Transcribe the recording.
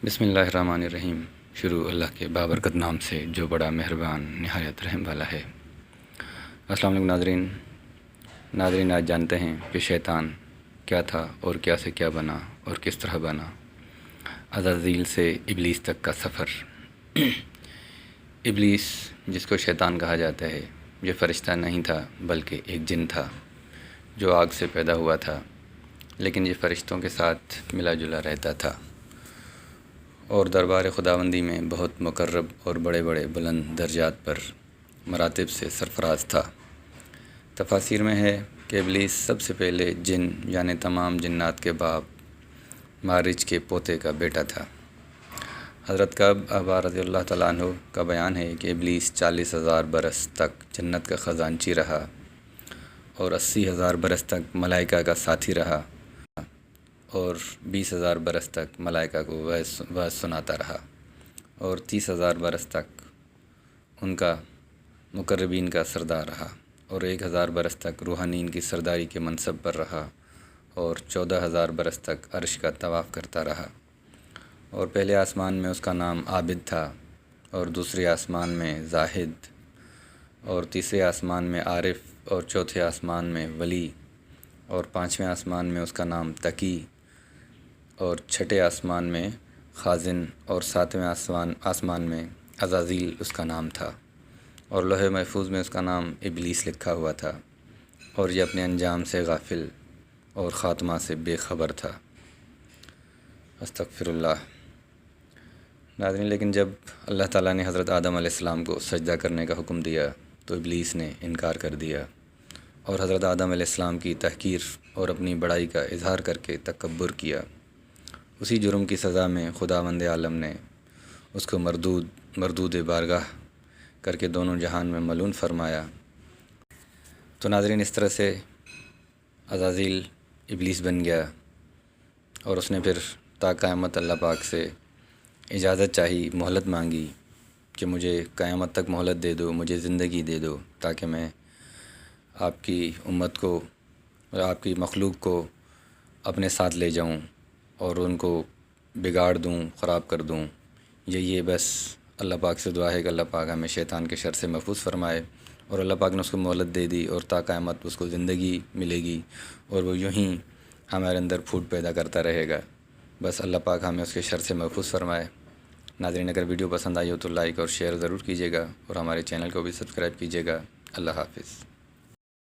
بسم اللہ الرحمن الرحیم۔ شروع اللہ کے بابرکت نام سے جو بڑا مہربان نہایت رحم والا ہے۔ السلام علیکم ناظرین، آج جانتے ہیں کہ شیطان کیا تھا اور کیا سے کیا بنا اور کس طرح بنا۔ عزازیل سے ابلیس تک کا سفر۔ ابلیس، جس کو شیطان کہا جاتا ہے، یہ فرشتہ نہیں تھا بلکہ ایک جن تھا جو آگ سے پیدا ہوا تھا، لیکن یہ فرشتوں کے ساتھ ملا جلا رہتا تھا اور دربار خداوندی میں بہت مقرب اور بڑے بڑے بلند درجات پر مراتب سے سرفراز تھا۔ تفاسیر میں ہے کہ ابلیس سب سے پہلے جن یعنی تمام جنات کے باپ مارج کے پوتے کا بیٹا تھا۔ حضرت کعب احبار رضی اللہ تعالیٰ عنہ کا بیان ہے کہ ابلیس 40,000 برس تک جنت کا خزانچی رہا اور 80,000 برس تک ملائکہ کا ساتھی رہا اور 20,000 برس تک ملائکہ کو وعظ سناتا رہا اور 30,000 برس تک ان کا مقربین کا سردار رہا اور 1,000 برس تک روحانین کی سرداری کے منصب پر رہا اور 14,000 برس تک عرش کا طواف کرتا رہا۔ اور پہلے آسمان میں اس کا نام عابد تھا اور دوسرے آسمان میں زاہد اور تیسرے آسمان میں عارف اور چوتھے آسمان میں ولی اور پانچویں آسمان میں اس کا نام تقی اور چھٹے آسمان میں خازن اور ساتویں آسمان میں عزازیل اس کا نام تھا اور لوح محفوظ میں اس کا نام ابلیس لکھا ہوا تھا اور یہ اپنے انجام سے غافل اور خاتمہ سے بے خبر تھا۔ استغفر اللہ۔ ناظرین، لیکن جب اللہ تعالیٰ نے حضرت آدم علیہ السلام کو سجدہ کرنے کا حکم دیا تو ابلیس نے انکار کر دیا اور حضرت آدم علیہ السلام کی تحقیر اور اپنی بڑائی کا اظہار کر کے تکبر کیا۔ اسی جرم کی سزا میں خداوند عالم نے اس کو مردود بارگاہ کر کے دونوں جہان میں ملعون فرمایا۔ تو ناظرین، اس طرح سے عزازیل ابلیس بن گیا اور اس نے پھر تا قیامت اللہ پاک سے اجازت چاہی، مہلت مانگی کہ مجھے قیامت تک مہلت دے دو، مجھے زندگی دے دو تاکہ میں آپ کی امت کو اور آپ کی مخلوق کو اپنے ساتھ لے جاؤں اور ان کو بگاڑ دوں، خراب کر دوں۔ یہ بس اللہ پاک سے دعا ہے کہ اللہ پاک ہمیں شیطان کے شر سے محفوظ فرمائے، اور اللہ پاک نے اس کو مہلت دے دی اور تا قیامت اس کو زندگی ملے گی اور وہ یوں ہی ہمارے اندر پھوٹ پیدا کرتا رہے گا۔ بس اللہ پاک ہمیں اس کے شر سے محفوظ فرمائے۔ ناظرین، اگر ویڈیو پسند آئی ہو تو لائک اور شیئر ضرور کیجیے گا اور ہمارے چینل کو بھی سبسکرائب کیجیے گا۔ اللہ حافظ۔